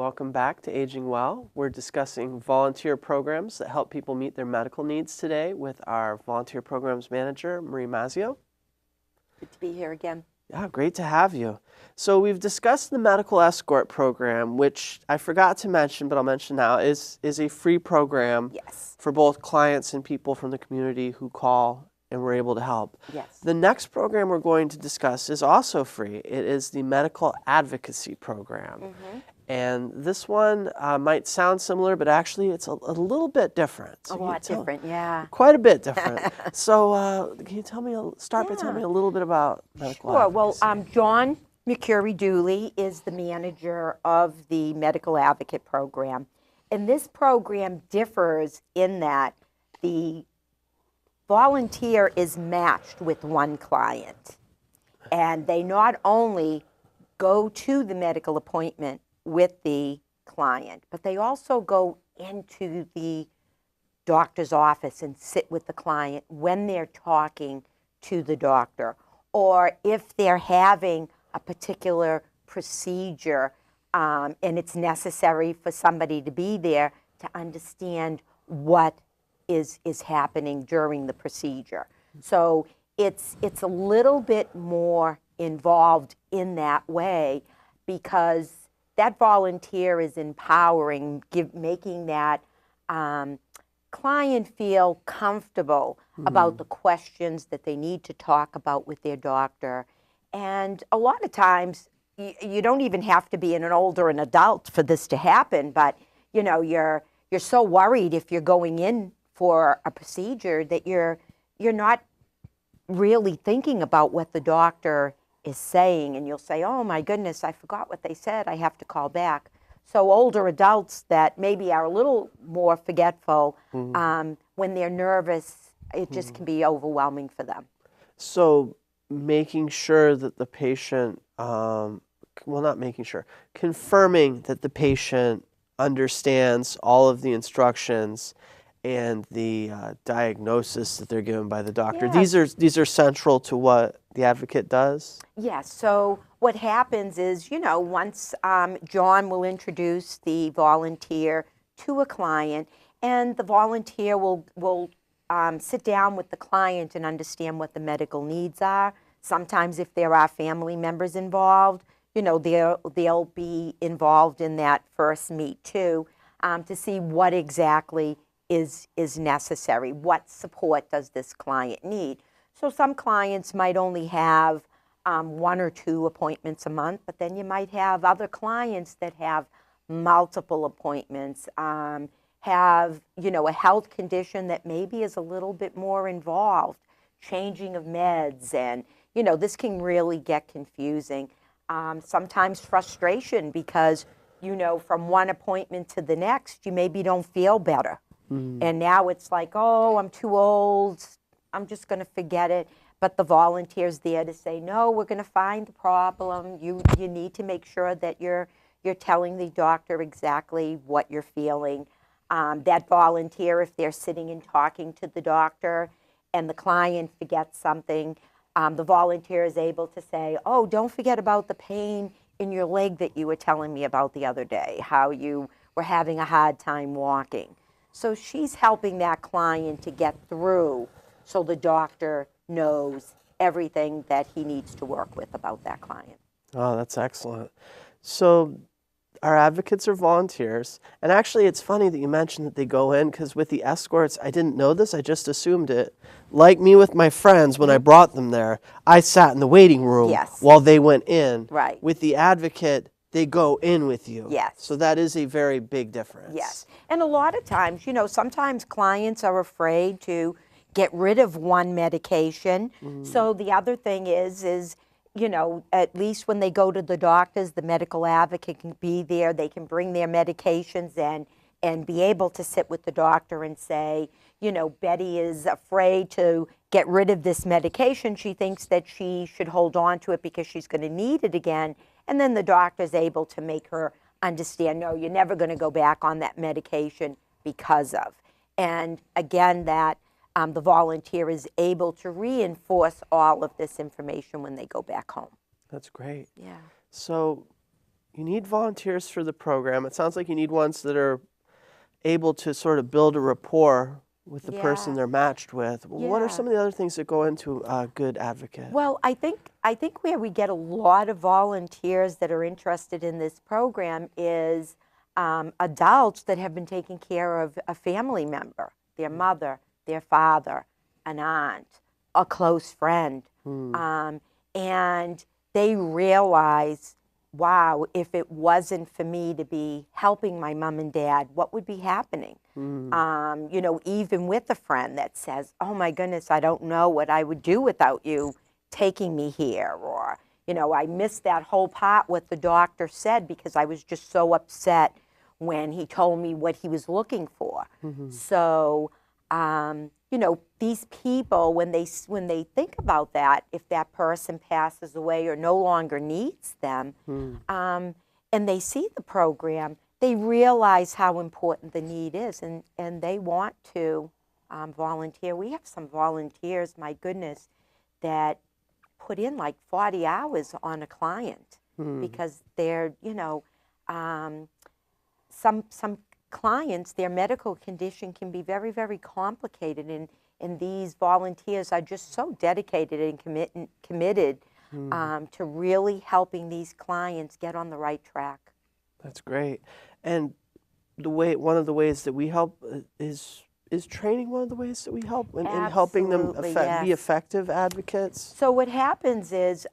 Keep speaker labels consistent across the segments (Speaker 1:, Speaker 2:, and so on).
Speaker 1: welcome back to Aging Well. We're discussing volunteer programs that help people meet their medical needs today with our volunteer programs manager, Marie Mazzio.
Speaker 2: Good to be here again.
Speaker 1: Yeah, great to have you. So we've discussed the medical escort program, which I forgot to mention, but I'll mention now, is a free program for both clients and people from the community who call and we're able to help.
Speaker 2: Yes.
Speaker 1: The next program we're going to discuss is also free. It is the Medical Advocacy Program. And this one might sound similar, but actually it's a little bit different.
Speaker 2: So a lot different, yeah.
Speaker 1: Quite a bit different. So can you tell me, start by telling me a little bit about medical advocacy?
Speaker 2: Well, John McCurry-Dooley is the manager of the Medical Advocate Program. And this program differs in that the volunteer is matched with one client. And they not only go to the medical appointment with the client, but they also go into the doctor's office and sit with the client when they're talking to the doctor, or if they're having a particular procedure and it's necessary for somebody to be there to understand what is happening during the procedure. So it's a little bit more involved in that way, because that volunteer is empowering, making that client feel comfortable about the questions that they need to talk about with their doctor. And a lot of times, you don't even have to be an adult for this to happen, but you know, you're so worried if you're going in for a procedure that you're not really thinking about what the doctor is saying, and you'll say, oh my goodness, I forgot what they said, I have to call back. So older adults that maybe are a little more forgetful, when they're nervous, it just can be overwhelming for them.
Speaker 1: So making sure that the patient, confirming that the patient understands all of the instructions and the diagnosis that they're given by the doctor.
Speaker 2: Yeah.
Speaker 1: These are central to what the advocate does?
Speaker 2: Yes. So what happens is, you know, once John will introduce the volunteer to a client, and the volunteer will sit down with the client and understand what the medical needs are. Sometimes if there are family members involved, you know, they'll be involved in that first meet too, to see what exactly is necessary. What support does this client need? So some clients might only have 1 or 2 appointments a month, but then you might have other clients that have multiple appointments, have, you know, a health condition that maybe is a little bit more involved, changing of meds, and, you know, this can really get confusing. Sometimes frustration because, you know, from one appointment to the next, you maybe don't feel better. And now it's like, oh, I'm too old, I'm just going to forget it. But the volunteer's there to say, no, we're going to find the problem. You need to make sure that you're telling the doctor exactly what you're feeling. That volunteer, if they're sitting and talking to the doctor and the client forgets something, the volunteer is able to say, oh, don't forget about the pain in your leg that you were telling me about the other day, how you were having a hard time walking. So she's helping that client to get through so the doctor knows everything that he needs to work with about that client.
Speaker 1: Oh, that's excellent. So our advocates are volunteers. And actually, it's funny that you mentioned that they go in, because with the escorts, I didn't know this. I just assumed it. Like me with my friends, when I brought them there, I sat in the waiting room while they went in.
Speaker 2: Right.
Speaker 1: With the advocate, they go in with you.
Speaker 2: Yes.
Speaker 1: So that is a very big difference.
Speaker 2: Yes. And a lot of times, you know, sometimes clients are afraid to get rid of one medication. So the other thing is, you know, at least when they go to the doctors, the medical advocate can be there. They can bring their medications and be able to sit with the doctor and say, you know, Betty is afraid to get rid of this medication. She thinks that she should hold on to it because she's going to need it again. And then the doctor's able to make her understand, no, you're never going to go back on that medication because of. And again, that the volunteer is able to reinforce all of this information when they go back home.
Speaker 1: That's great.
Speaker 2: Yeah.
Speaker 1: So, you need volunteers for the program. It sounds like you need ones that are able to sort of build a rapport with the person they're matched with. What are some of the other things that go into a good advocate?
Speaker 2: Well, I think where we get a lot of volunteers that are interested in this program is adults that have been taking care of a family member, their mother, their father, an aunt, a close friend, and they realize, wow, if it wasn't for me to be helping my mom and dad, what would be happening? You know, even with a friend that says, oh my goodness, I don't know what I would do without you taking me here, or, you know, I missed that whole part what the doctor said because I was just so upset when he told me what he was looking for. So, you know, these people, when they think about that, if that person passes away or no longer needs them, and they see the program, they realize how important the need is, and they want to volunteer. We have some volunteers, my goodness, that put in like 40 hours on a client because they're, you know, some clients, their medical condition can be very, very complicated, and these volunteers are just so dedicated and committed to really helping these clients get on the right track.
Speaker 1: That's great. And one of the ways that we help is training one of the ways that we help in helping them be effective advocates?
Speaker 2: So what happens is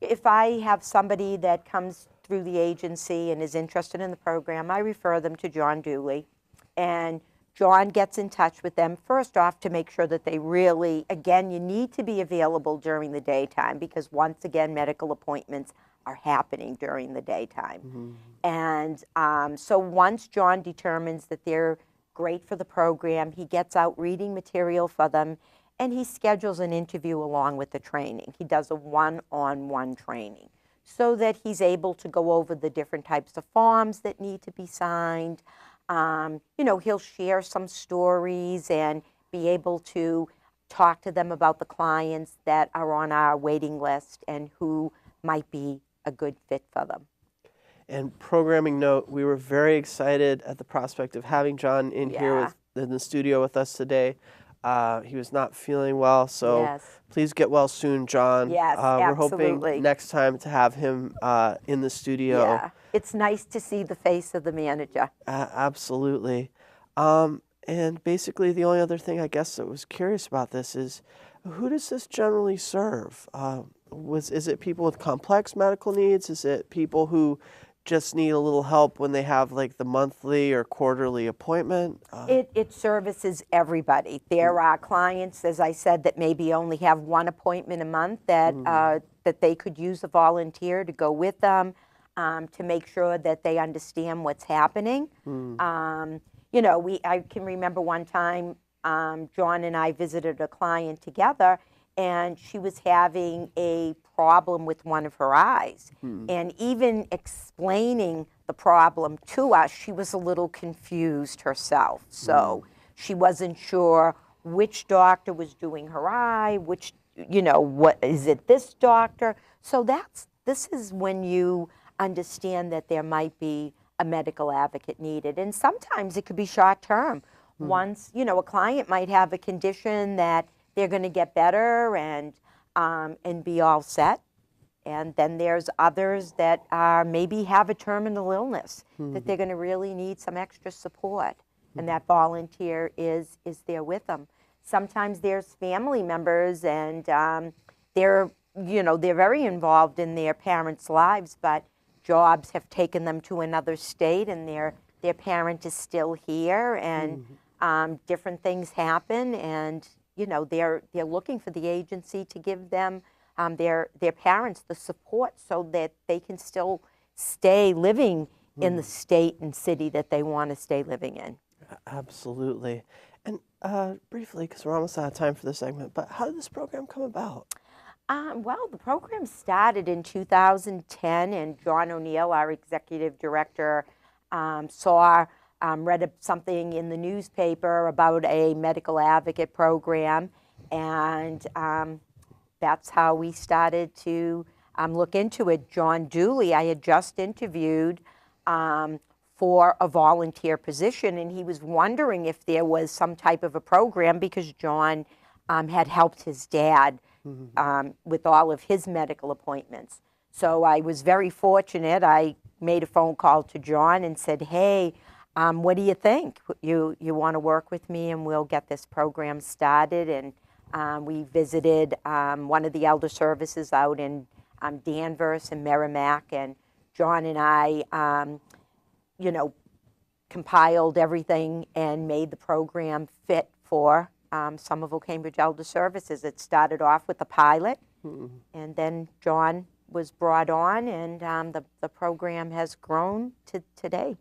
Speaker 2: if I have somebody that comes through the agency and is interested in the program, I refer them to John Dooley. And John gets in touch with them first off to make sure that they really, again, you need to be available during the daytime because once again, medical appointments are happening during the daytime. And so once John determines that they're great for the program, he gets out reading material for them, and he schedules an interview along with the training. He does a one-on-one training so that he's able to go over the different types of forms that need to be signed. You know, he'll share some stories and be able to talk to them about the clients that are on our waiting list and who might be a good fit for them.
Speaker 1: And programming note, we were very excited at the prospect of having John in here in the studio with us today. He was not feeling well, so please get well soon, John.
Speaker 2: Yes,
Speaker 1: we're
Speaker 2: absolutely.
Speaker 1: hoping next time to have him in the studio.
Speaker 2: Yeah, it's nice to see the face of the manager.
Speaker 1: Absolutely. And basically the only other thing I guess that was curious about this is, who does this generally serve? Is it people with complex medical needs? Is it people who just need a little help when they have like the monthly or quarterly appointment?
Speaker 2: It services everybody. There are clients, as I said, that maybe only have one appointment a month that that they could use a volunteer to go with them to make sure that they understand what's happening. You know, I can remember one time John and I visited a client together, and she was having a problem with one of her eyes. And even explaining the problem to us, she was a little confused herself. So she wasn't sure which doctor was doing her eye, which, you know, what is it, this doctor? So this is when you understand that there might be a medical advocate needed. And sometimes it could be short term. Once, you know, a client might have a condition that they're going to get better and be all set. And then there's others that maybe have a terminal illness that they're going to really need some extra support. And that volunteer is there with them. Sometimes there's family members and they're very involved in their parents' lives, but jobs have taken them to another state and their parent is still here, and different things happen, and you know, they're looking for the agency to give them their parents the support so that they can still stay living in the state and city that they want to stay living in.
Speaker 1: Absolutely. And briefly, because we're almost out of time for this segment, but how did this program come about?
Speaker 2: Well, the program started in 2010, and John O'Neill, our executive director, read something in the newspaper about a medical advocate program, and that's how we started to look into it. John Dooley, I had just interviewed for a volunteer position, and he was wondering if there was some type of a program because John had helped his dad with all of his medical appointments. So I was very fortunate. I made a phone call to John and said, hey, what do you think? You want to work with me and we'll get this program started? And we visited one of the elder services out in Danvers and Merrimack, and John and I, compiled everything and made the program fit for Somerville Cambridge Elder Services. It started off with a pilot, and then John was brought on, and the program has grown to today.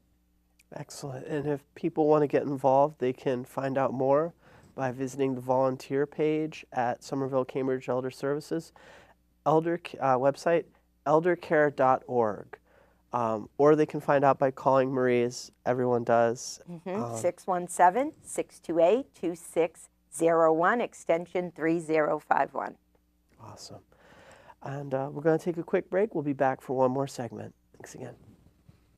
Speaker 1: Excellent. And if people want to get involved, they can find out more by visiting the volunteer page at Somerville Cambridge Elder Services website, eldercare.org. Or they can find out by calling Marie's. Everyone does.
Speaker 2: 617-628-2601, extension 3051.
Speaker 1: Awesome. And we're going to take a quick break. We'll be back for one more segment. Thanks again.